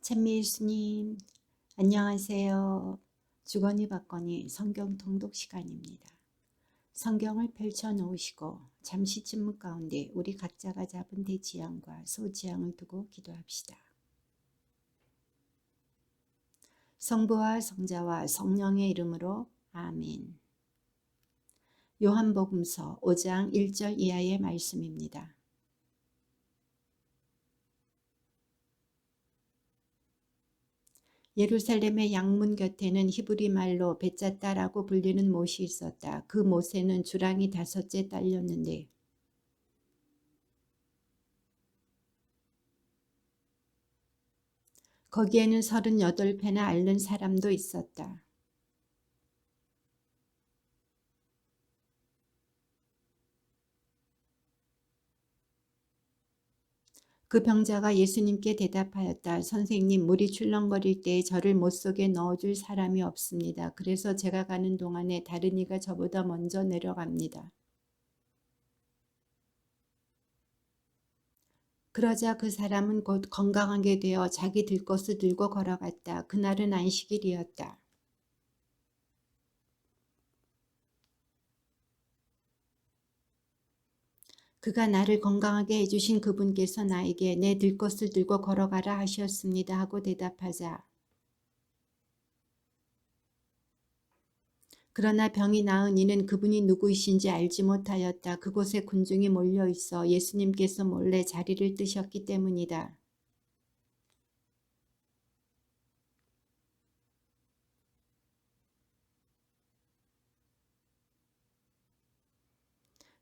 찬미 예수님, 안녕하세요. 주거니 받거니 성경 통독 시간입니다. 성경을 펼쳐 놓으시고 잠시 침묵 가운데 우리 각자가 잡은 대지향과 소지향을 두고 기도합시다. 성부와 성자와 성령의 이름으로 아멘. 요한복음서 5장 1절 이하의 말씀입니다. 예루살렘의 양문 곁에는 히브리 말로 베짜다라고 불리는 못이 있었다. 그 못에는 주랑이 5째 딸렸는데 거기에는 38패나 앓는 사람도 있었다. 그 병자가 예수님께 대답하였다. 선생님, 물이 출렁거릴 때에 저를 못 속에 넣어줄 사람이 없습니다. 그래서 제가 가는 동안에 다른 이가 저보다 먼저 내려갑니다. 그러자 그 사람은 곧 건강하게 되어 자기 들것을 들고 걸어갔다. 그날은 안식일이었다. 그가 나를 건강하게 해주신 그분께서 나에게 내 들것을 들고 걸어가라 하셨습니다 하고 대답하자. 그러나 병이 나은 이는 그분이 누구이신지 알지 못하였다. 그곳에 군중이 몰려 있어 예수님께서 몰래 자리를 뜨셨기 때문이다.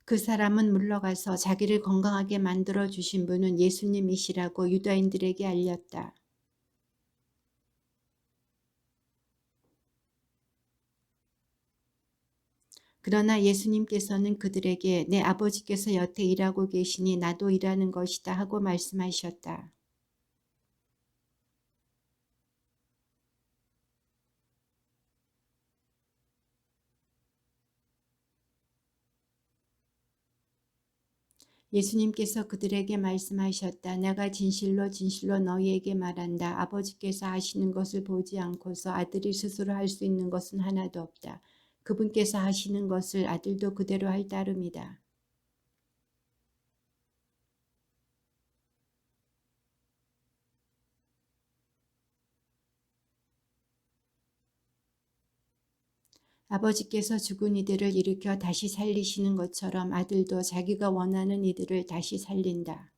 그 사람은 물러가서 자기를 건강하게 만들어 주신 분은 예수님이시라고 유다인들에게 알렸다. 그러나 예수님께서는 그들에게 내 아버지께서 여태 일하고 계시니 나도 일하는 것이다 하고 말씀하셨다. 예수님께서 그들에게 말씀하셨다. 내가 진실로 진실로 너희에게 말한다. 아버지께서 하시는 것을 보지 않고서 아들이 스스로 할 수 있는 것은 하나도 없다. 그분께서 하시는 것을 아들도 그대로 할 따름이다. 아버지께서 죽은 이들을 일으켜 다시 살리시는 것처럼 아들도 자기가 원하는 이들을 다시 살린다.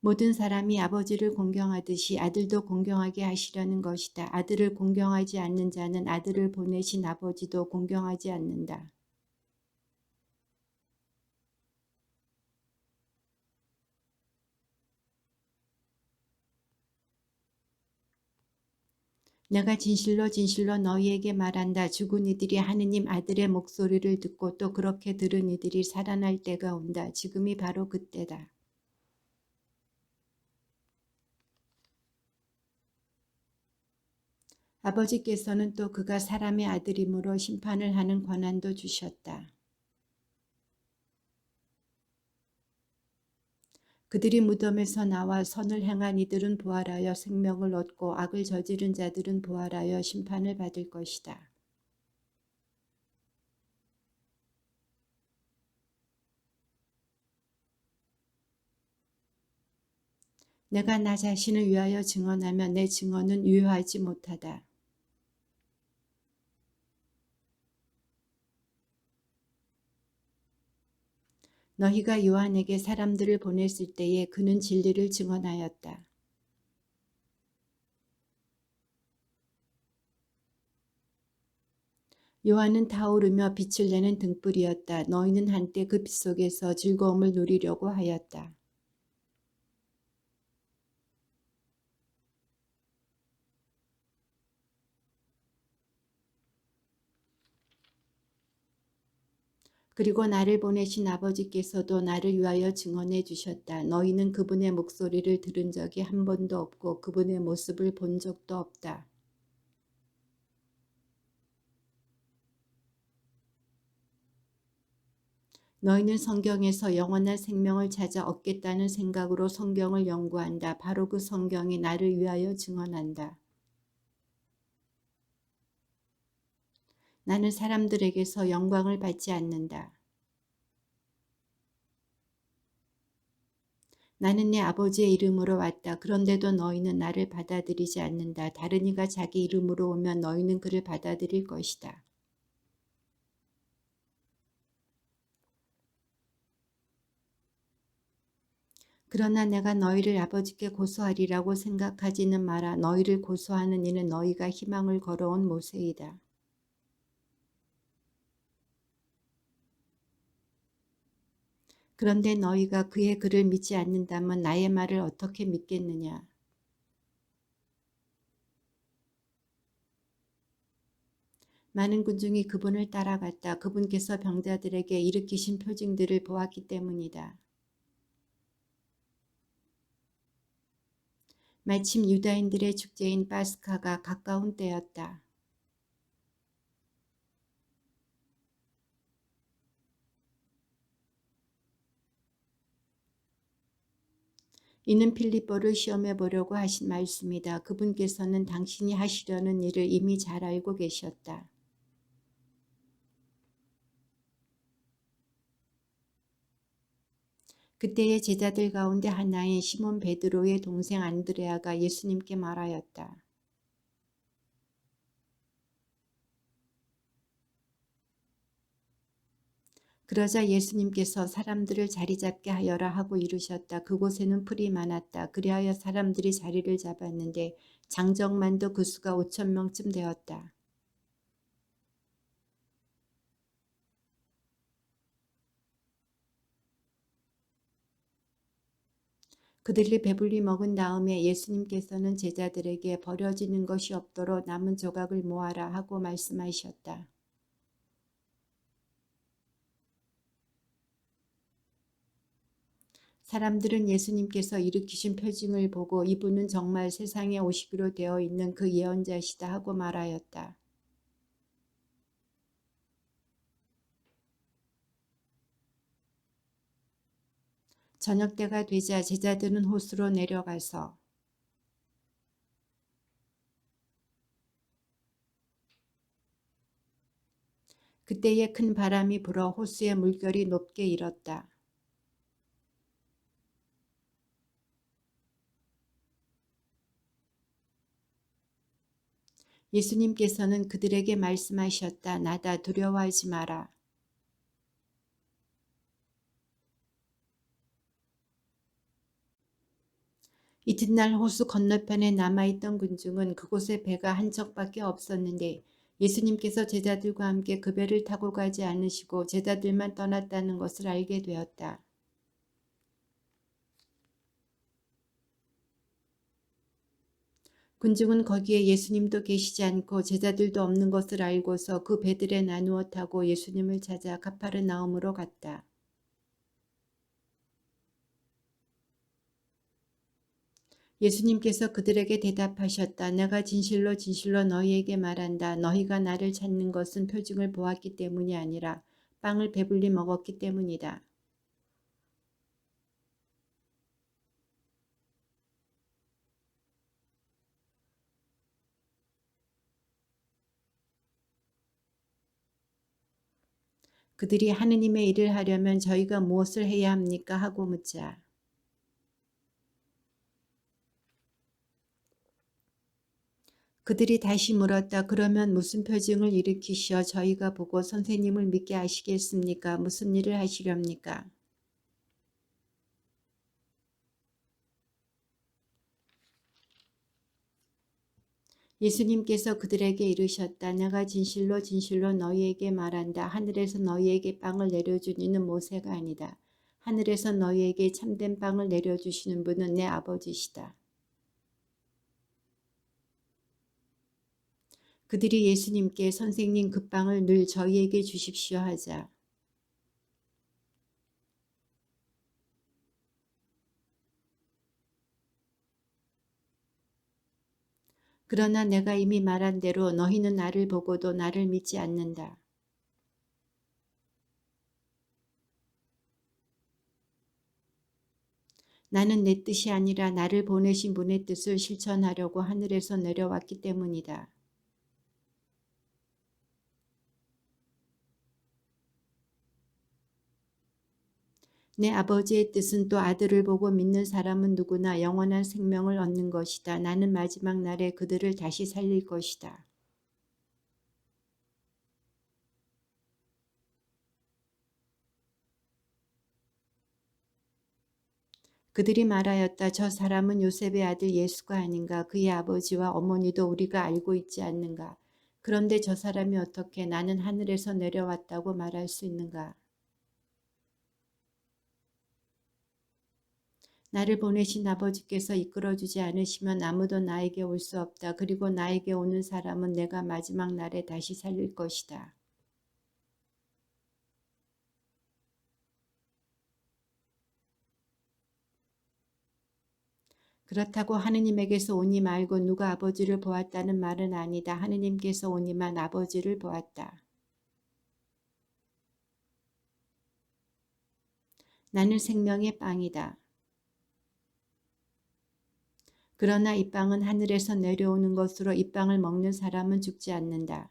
모든 사람이 아버지를 공경하듯이 아들도 공경하게 하시려는 것이다. 아들을 공경하지 않는 자는 아들을 보내신 아버지도 공경하지 않는다. 내가 진실로 진실로 너희에게 말한다. 죽은 이들이 하느님 아들의 목소리를 듣고 또 그렇게 들은 이들이 살아날 때가 온다. 지금이 바로 그때다. 아버지께서는 또 그가 사람의 아들이므로 심판을 하는 권한도 주셨다. 그들이 무덤에서 나와 선을 행한 이들은 부활하여 생명을 얻고 악을 저지른 자들은 부활하여 심판을 받을 것이다. 내가 나 자신을 위하여 증언하면 내 증언은 유효하지 못하다. 너희가 요한에게 사람들을 보냈을 때에 그는 진리를 증언하였다. 요한은 타오르며 빛을 내는 등불이었다. 너희는 한때 그 빛 속에서 즐거움을 누리려고 하였다. 그리고 나를 보내신 아버지께서도 나를 위하여 증언해 주셨다. 너희는 그분의 목소리를 들은 적이 한 번도 없고 그분의 모습을 본 적도 없다. 너희는 성경에서 영원한 생명을 찾아 얻겠다는 생각으로 성경을 연구한다. 바로 그 성경이 나를 위하여 증언한다. 나는 사람들에게서 영광을 받지 않는다. 나는 내 아버지의 이름으로 왔다. 그런데도 너희는 나를 받아들이지 않는다. 다른 이가 자기 이름으로 오면 너희는 그를 받아들일 것이다. 그러나 내가 너희를 아버지께 고소하리라고 생각하지는 마라. 너희를 고소하는 이는 너희가 희망을 걸어온 모세이다. 그런데 너희가 그의 글을 믿지 않는다면 나의 말을 어떻게 믿겠느냐. 많은 군중이 그분을 따라갔다. 그분께서 병자들에게 일으키신 표징들을 보았기 때문이다. 마침 유다인들의 축제인 파스카가 가까운 때였다. 이는 빌립보를 시험해 보려고 하신 말씀이다. 그분께서는 당신이 하시려는 일을 이미 잘 알고 계셨다. 그때의 제자들 가운데 하나인 시몬 베드로의 동생 안드레아가 예수님께 말하였다. 그러자 예수님께서 사람들을 자리 잡게 하여라 하고 이르셨다. 그곳에는 풀이 많았다. 그리하여 사람들이 자리를 잡았는데 장정만도 그 수가 5,000명쯤 되었다. 그들이 배불리 먹은 다음에 예수님께서는 제자들에게 버려지는 것이 없도록 남은 조각을 모아라 하고 말씀하셨다. 사람들은 예수님께서 일으키신 표징을 보고 이분은 정말 세상에 오시기로 되어 있는 그 예언자시다 하고 말하였다. 저녁 때가 되자 제자들은 호수로 내려가서 그때에 큰 바람이 불어 호수의 물결이 높게 일었다. 예수님께서는 그들에게 말씀하셨다. 나다 두려워하지 마라. 이튿날 호수 건너편에 남아있던 군중은 그곳에 배가 한 척밖에 없었는데 예수님께서 제자들과 함께 그 배를 타고 가지 않으시고 제자들만 떠났다는 것을 알게 되었다. 군중은 거기에 예수님도 계시지 않고 제자들도 없는 것을 알고서 그 배들에 나누어 타고 예수님을 찾아 가파르나움으로 갔다. 예수님께서 그들에게 대답하셨다. 내가 진실로 진실로 너희에게 말한다. 너희가 나를 찾는 것은 표징을 보았기 때문이 아니라 빵을 배불리 먹었기 때문이다. 그들이 하느님의 일을 하려면 저희가 무엇을 해야 합니까? 하고 묻자. 그들이 다시 물었다. 그러면 무슨 표징을 일으키시어 저희가 보고 선생님을 믿게 하시겠습니까? 무슨 일을 하시렵니까? 예수님께서 그들에게 이르셨다. 내가 진실로 진실로 너희에게 말한다. 하늘에서 너희에게 빵을 내려준 이는 모세가 아니다. 하늘에서 너희에게 참된 빵을 내려주시는 분은 내 아버지시다. 그들이 예수님께 선생님 그 빵을 늘 저희에게 주십시오 하자. 그러나 내가 이미 말한 대로 너희는 나를 보고도 나를 믿지 않는다. 나는 내 뜻이 아니라 나를 보내신 분의 뜻을 실천하려고 하늘에서 내려왔기 때문이다. 내 아버지의 뜻은 또 아들을 보고 믿는 사람은 누구나 영원한 생명을 얻는 것이다. 나는 마지막 날에 그들을 다시 살릴 것이다. 그들이 말하였다. 저 사람은 요셉의 아들 예수가 아닌가. 그의 아버지와 어머니도 우리가 알고 있지 않는가. 그런데 저 사람이 어떻게 나는 하늘에서 내려왔다고 말할 수 있는가. 나를 보내신 아버지께서 이끌어주지 않으시면 아무도 나에게 올 수 없다. 그리고 나에게 오는 사람은 내가 마지막 날에 다시 살릴 것이다. 그렇다고 하느님에게서 오니 말고 누가 아버지를 보았다는 말은 아니다. 하느님께서 오니만 아버지를 보았다. 나는 생명의 빵이다. 그러나 이 빵은 하늘에서 내려오는 것으로 이 빵을 먹는 사람은 죽지 않는다.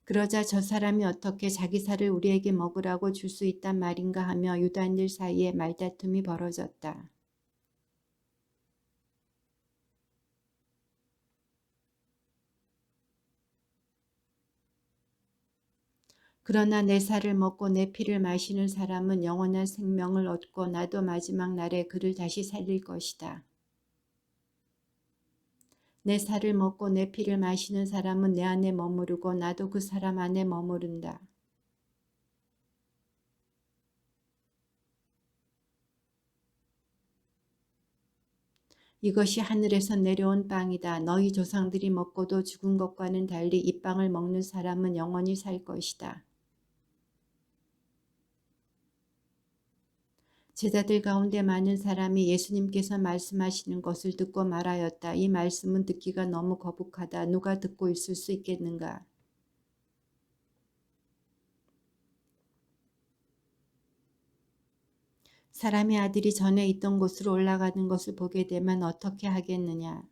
그러자 저 사람이 어떻게 자기 살을 우리에게 먹으라고 줄 수 있단 말인가 하며 유다인들 사이에 말다툼이 벌어졌다. 그러나 내 살을 먹고 내 피를 마시는 사람은 영원한 생명을 얻고 나도 마지막 날에 그를 다시 살릴 것이다. 내 살을 먹고 내 피를 마시는 사람은 내 안에 머무르고 나도 그 사람 안에 머무른다. 이것이 하늘에서 내려온 빵이다. 너희 조상들이 먹고도 죽은 것과는 달리 이 빵을 먹는 사람은 영원히 살 것이다. 제자들 가운데 많은 사람이 예수님께서 말씀하시는 것을 듣고 말하였다. 이 말씀은 듣기가 너무 거북하다. 누가 듣고 있을 수 있겠는가? 사람의 아들이 전에 있던 곳으로 올라가는 것을 보게 되면 어떻게 하겠느냐?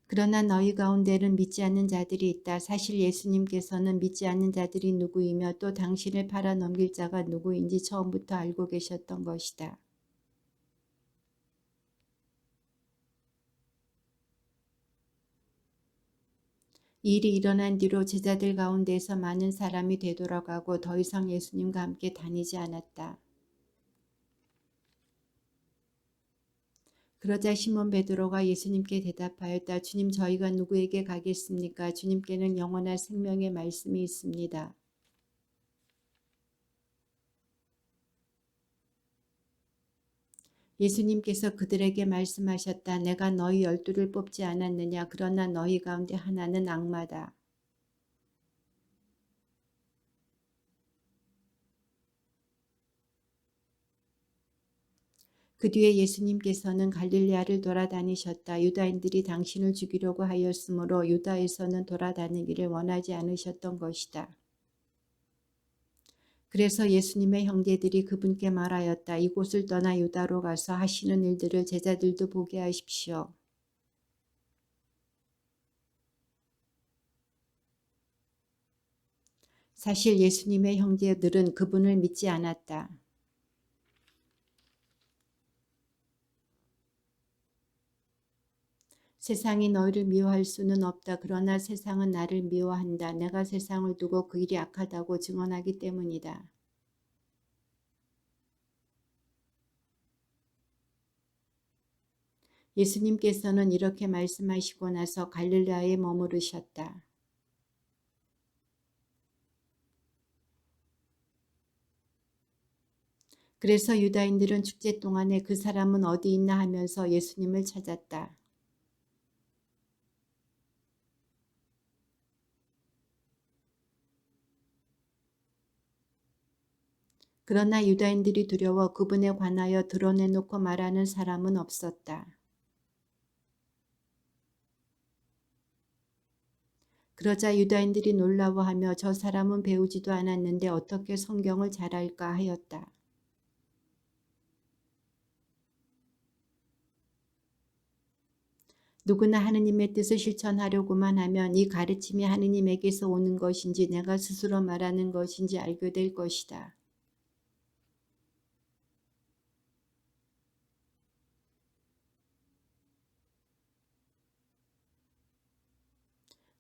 그러나 너희 가운데는 믿지 않는 자들이 있다. 사실 예수님께서는 믿지 않는 자들이 누구이며 또 당신을 팔아넘길 자가 누구인지 처음부터 알고 계셨던 것이다. 이 일이 일어난 뒤로 제자들 가운데에서 많은 사람이 되돌아가고 더 이상 예수님과 함께 다니지 않았다. 그러자 시몬 베드로가 예수님께 대답하였다. 주님, 저희가 누구에게 가겠습니까? 주님께는 영원한 생명의 말씀이 있습니다. 예수님께서 그들에게 말씀하셨다. 내가 너희 12를 뽑지 않았느냐? 그러나 너희 가운데 하나는 악마다. 그 뒤에 예수님께서는 갈릴레아를 돌아다니셨다. 유다인들이 당신을 죽이려고 하였으므로 유다에서는 돌아다니기를 원하지 않으셨던 것이다. 그래서 예수님의 형제들이 그분께 말하였다. 이곳을 떠나 유다로 가서 하시는 일들을 제자들도 보게 하십시오. 사실 예수님의 형제들은 그분을 믿지 않았다. 세상이 너희를 미워할 수는 없다. 그러나 세상은 나를 미워한다. 내가 세상을 두고 그 일이 악하다고 증언하기 때문이다. 예수님께서는 이렇게 말씀하시고 나서 갈릴레아에 머무르셨다. 그래서 유다인들은 축제 동안에 그 사람은 어디 있나 하면서 예수님을 찾았다. 그러나 유다인들이 두려워 그분에 관하여 드러내놓고 말하는 사람은 없었다. 그러자 유다인들이 놀라워하며 저 사람은 배우지도 않았는데 어떻게 성경을 잘 알까 하였다. 누구나 하느님의 뜻을 실천하려고만 하면 이 가르침이 하느님에게서 오는 것인지 내가 스스로 말하는 것인지 알게 될 것이다.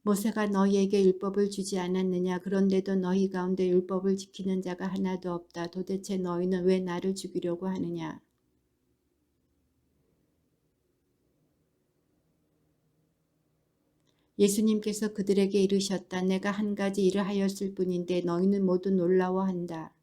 모세가 너희에게 율법을 주지 않았느냐? 그런데도 너희 가운데 율법을 지키는 자가 하나도 없다. 도대체 너희는 왜 나를 죽이려고 하느냐? 예수님께서 그들에게 이르셨다. 내가 한 가지 일을 하였을 뿐인데 너희는 모두 놀라워한다.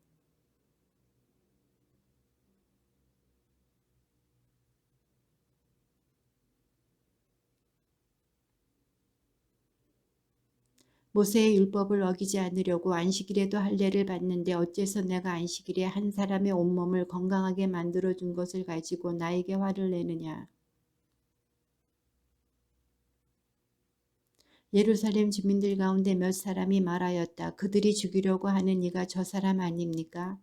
모세의 율법을 어기지 않으려고 안식일에도 할례를 받는데 어째서 내가 안식일에 한 사람의 온몸을 건강하게 만들어준 것을 가지고 나에게 화를 내느냐. 예루살렘 주민들 가운데 몇 사람이 말하였다. 그들이 죽이려고 하는 이가 저 사람 아닙니까?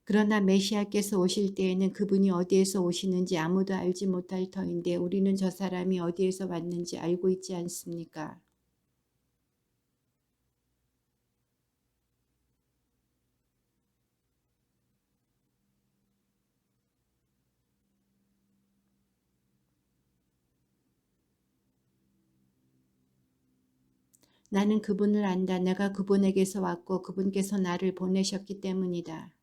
그러나 메시아께서 오실 때에는 그분이 어디에서 오시는지 아무도 알지 못할 터인데 우리는 저 사람이 어디에서 왔는지 알고 있지 않습니까? 나는 그분을 안다. 내가 그분에게서 왔고 그분께서 나를 보내셨기 때문이다.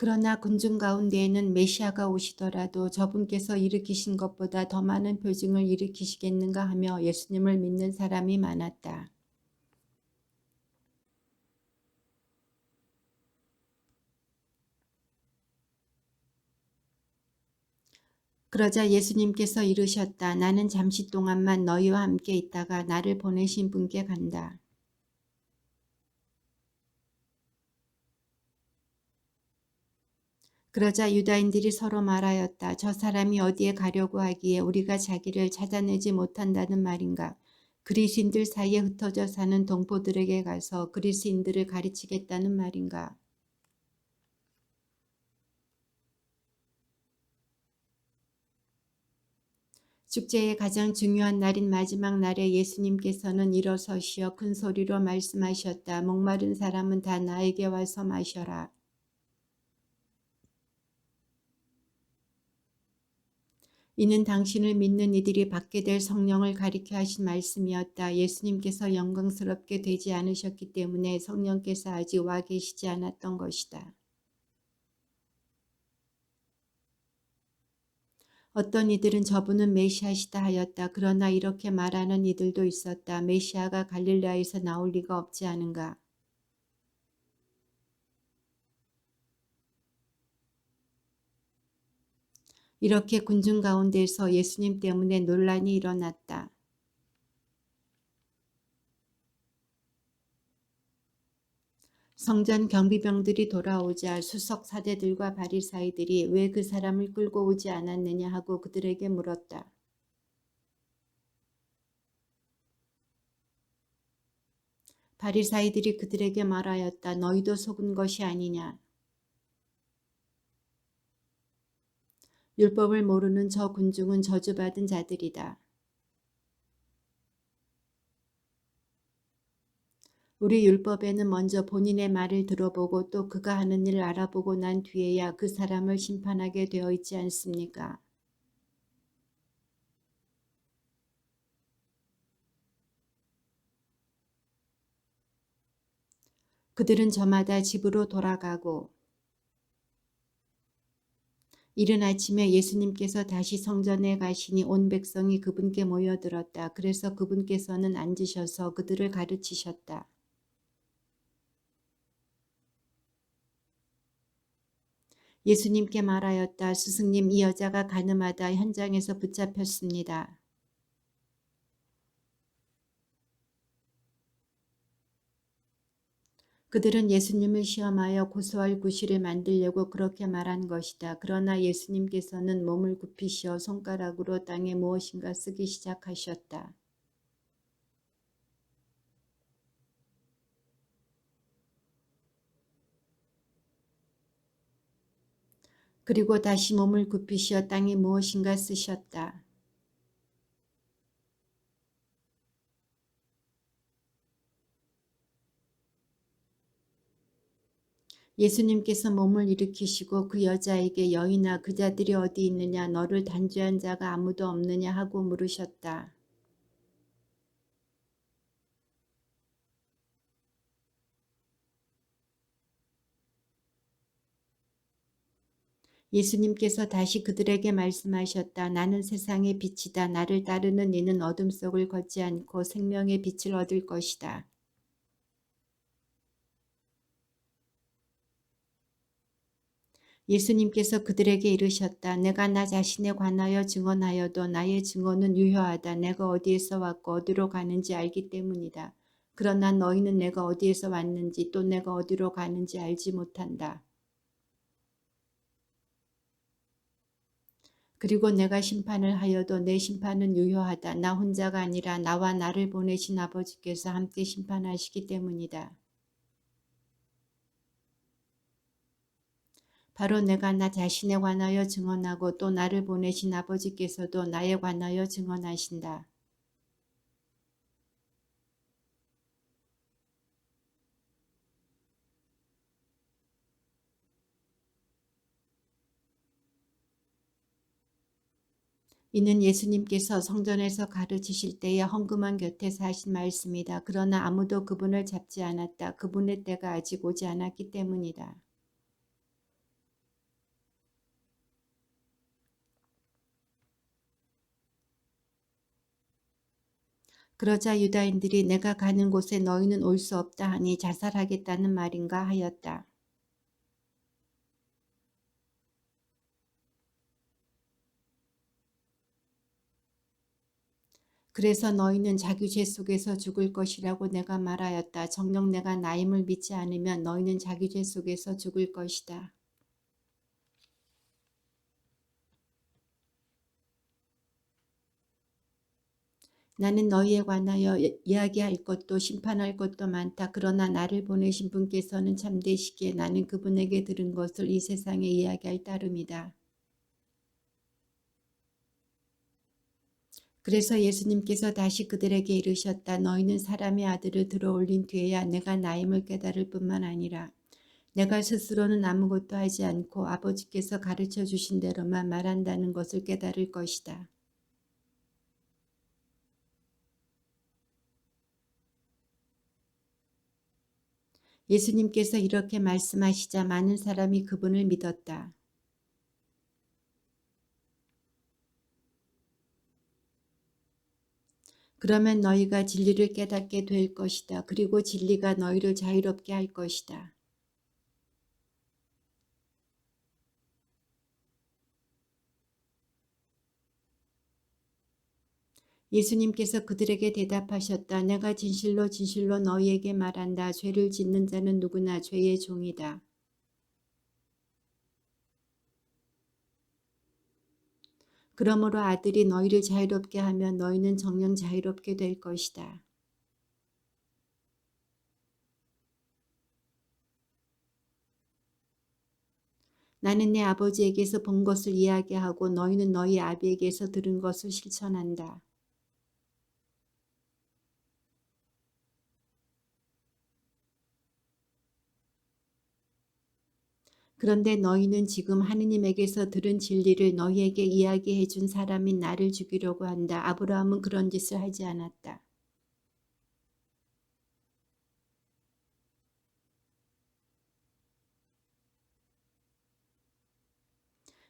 그러나 군중 가운데에는 메시아가 오시더라도 저분께서 일으키신 것보다 더 많은 표징을 일으키시겠는가 하며 예수님을 믿는 사람이 많았다. 그러자 예수님께서 이르셨다. 나는 잠시 동안만 너희와 함께 있다가 나를 보내신 분께 간다. 그러자 유다인들이 서로 말하였다. 저 사람이 어디에 가려고 하기에 우리가 자기를 찾아내지 못한다는 말인가. 그리스인들 사이에 흩어져 사는 동포들에게 가서 그리스인들을 가르치겠다는 말인가. 축제의 가장 중요한 날인 마지막 날에 예수님께서는 일어서시어 큰 소리로 말씀하셨다. 목마른 사람은 다 나에게 와서 마셔라. 이는 당신을 믿는 이들이 받게 될 성령을 가리켜 하신 말씀이었다. 예수님께서 영광스럽게 되지 않으셨기 때문에 성령께서 아직 와 계시지 않았던 것이다. 어떤 이들은 저분은 메시아시다 하였다. 그러나 이렇게 말하는 이들도 있었다. 메시아가 갈릴레아에서 나올 리가 없지 않은가. 이렇게 군중 가운데서 예수님 때문에 논란이 일어났다. 성전 경비병들이 돌아오자 수석 사제들과 바리사이들이 왜 그 사람을 끌고 오지 않았느냐 하고 그들에게 물었다. 바리사이들이 그들에게 말하였다. 너희도 속은 것이 아니냐. 율법을 모르는 저 군중은 저주받은 자들이다. 우리 율법에는 먼저 본인의 말을 들어보고 또 그가 하는 일을 알아보고 난 뒤에야 그 사람을 심판하게 되어 있지 않습니까? 그들은 저마다 집으로 돌아가고 이른 아침에 예수님께서 다시 성전에 가시니 온 백성이 그분께 모여들었다. 그래서 그분께서는 앉으셔서 그들을 가르치셨다. 예수님께 말하였다. 스승님, 이 여자가 간음하다 현장에서 붙잡혔습니다. 그들은 예수님을 시험하여 고소할 구실을 만들려고 그렇게 말한 것이다. 그러나 예수님께서는 몸을 굽히시어 손가락으로 땅에 무엇인가 쓰기 시작하셨다. 그리고 다시 몸을 굽히시어 땅에 무엇인가 쓰셨다. 예수님께서 몸을 일으키시고 그 여자에게 여인아 그 자들이 어디 있느냐 너를 단죄한 자가 아무도 없느냐 하고 물으셨다. 예수님께서 다시 그들에게 말씀하셨다. 나는 세상의 빛이다. 나를 따르는 이는 어둠 속을 걷지 않고 생명의 빛을 얻을 것이다. 예수님께서 그들에게 이르셨다. 내가 나 자신에 관하여 증언하여도 나의 증언은 유효하다. 내가 어디에서 왔고 어디로 가는지 알기 때문이다. 그러나 너희는 내가 어디에서 왔는지 또 내가 어디로 가는지 알지 못한다. 그리고 내가 심판을 하여도 내 심판은 유효하다. 나 혼자가 아니라 나와 나를 보내신 아버지께서 함께 심판하시기 때문이다. 바로 내가 나 자신에 관하여 증언하고 또 나를 보내신 아버지께서도 나에 관하여 증언하신다. 이는 예수님께서 성전에서 가르치실 때에 헌금한 곁에서 하신 말씀이다. 그러나 아무도 그분을 잡지 않았다. 그분의 때가 아직 오지 않았기 때문이다. 그러자 유다인들이 내가 가는 곳에 너희는 올 수 없다 하니 자살하겠다는 말인가 하였다. 그래서 너희는 자기 죄 속에서 죽을 것이라고 내가 말하였다. 정녕 내가 나임을 믿지 않으면 너희는 자기 죄 속에서 죽을 것이다. 나는 너희에 관하여 이야기할 것도 심판할 것도 많다. 그러나 나를 보내신 분께서는 참되시기에 나는 그분에게 들은 것을 이 세상에 이야기할 따름이다. 그래서 예수님께서 다시 그들에게 이르셨다. 너희는 사람의 아들을 들어올린 뒤에야 내가 나임을 깨달을 뿐만 아니라 내가 스스로는 아무것도 하지 않고 아버지께서 가르쳐 주신 대로만 말한다는 것을 깨달을 것이다. 예수님께서 이렇게 말씀하시자 많은 사람이 그분을 믿었다. 그러면 너희가 진리를 깨닫게 될 것이다. 그리고 진리가 너희를 자유롭게 할 것이다. 예수님께서 그들에게 대답하셨다. 내가 진실로 진실로 너희에게 말한다. 죄를 짓는 자는 누구나 죄의 종이다. 그러므로 아들이 너희를 자유롭게 하면 너희는 정녕 자유롭게 될 것이다. 나는 내 아버지에게서 본 것을 이야기하고 너희는 너희 아비에게서 들은 것을 실천한다. 그런데 너희는 지금 하느님에게서 들은 진리를 너희에게 이야기해 준 사람인 나를 죽이려고 한다. 아브라함은 그런 짓을 하지 않았다.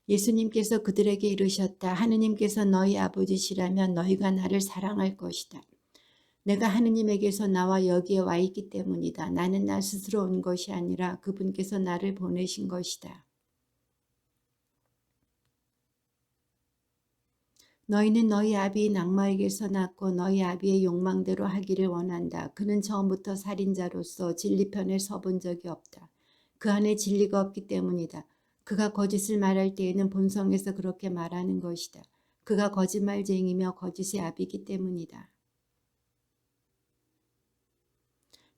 예수님께서 그들에게 이르셨다. 하느님께서 너희 아버지시라면 너희가 나를 사랑할 것이다. 내가 하느님에게서 나와 여기에 와 있기 때문이다. 나는 나 스스로 온 것이 아니라 그분께서 나를 보내신 것이다. 너희는 너희 아비인 악마에게서 났고 너희 아비의 욕망대로 하기를 원한다. 그는 처음부터 살인자로서 진리편에 서본 적이 없다. 그 안에 진리가 없기 때문이다. 그가 거짓을 말할 때에는 본성에서 그렇게 말하는 것이다. 그가 거짓말쟁이며 거짓의 아비이기 때문이다.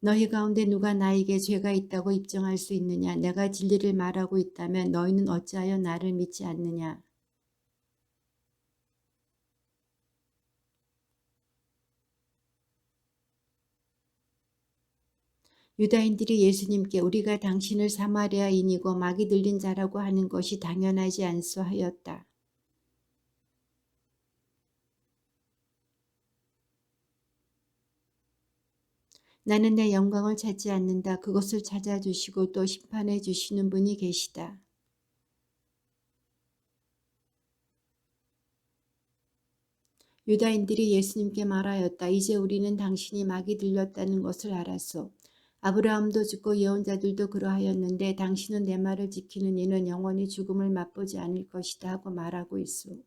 너희 가운데 누가 나에게 죄가 있다고 입증할 수 있느냐? 내가 진리를 말하고 있다면 너희는 어찌하여 나를 믿지 않느냐? 유다인들이 예수님께 우리가 당신을 사마리아인이고 마귀 들린 자라고 하는 것이 당연하지 않소 하였다. 나는 내 영광을 찾지 않는다. 그것을 찾아주시고 또 심판해 주시는 분이 계시다. 유다인들이 예수님께 말하였다. 이제 우리는 당신이 마귀 들렸다는 것을 알았소. 아브라함도 죽고 예언자들도 그러하였는데 당신은 내 말을 지키는 이는 영원히 죽음을 맛보지 않을 것이다 하고 말하고 있소.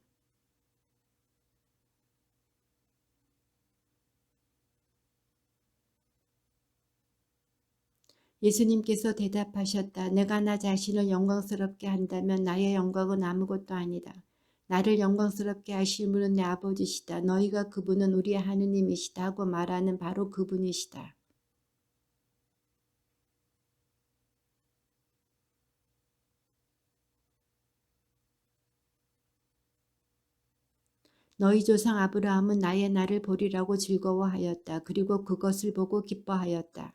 예수님께서 대답하셨다. 내가 나 자신을 영광스럽게 한다면 나의 영광은 아무것도 아니다. 나를 영광스럽게 하실 분은 내 아버지시다. 너희가 그분은 우리의 하느님이시다 하고 말하는 바로 그분이시다. 너희 조상 아브라함은 나의 날을 보리라고 즐거워하였다. 그리고 그것을 보고 기뻐하였다.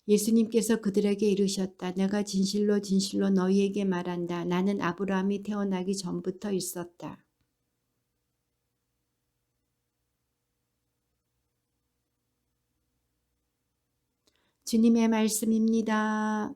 예수님께서 그들에게 이르셨다. 내가 진실로 진실로 너희에게 말한다. 나는 아브라함이 태어나기 전부터 있었다. 주님의 말씀입니다.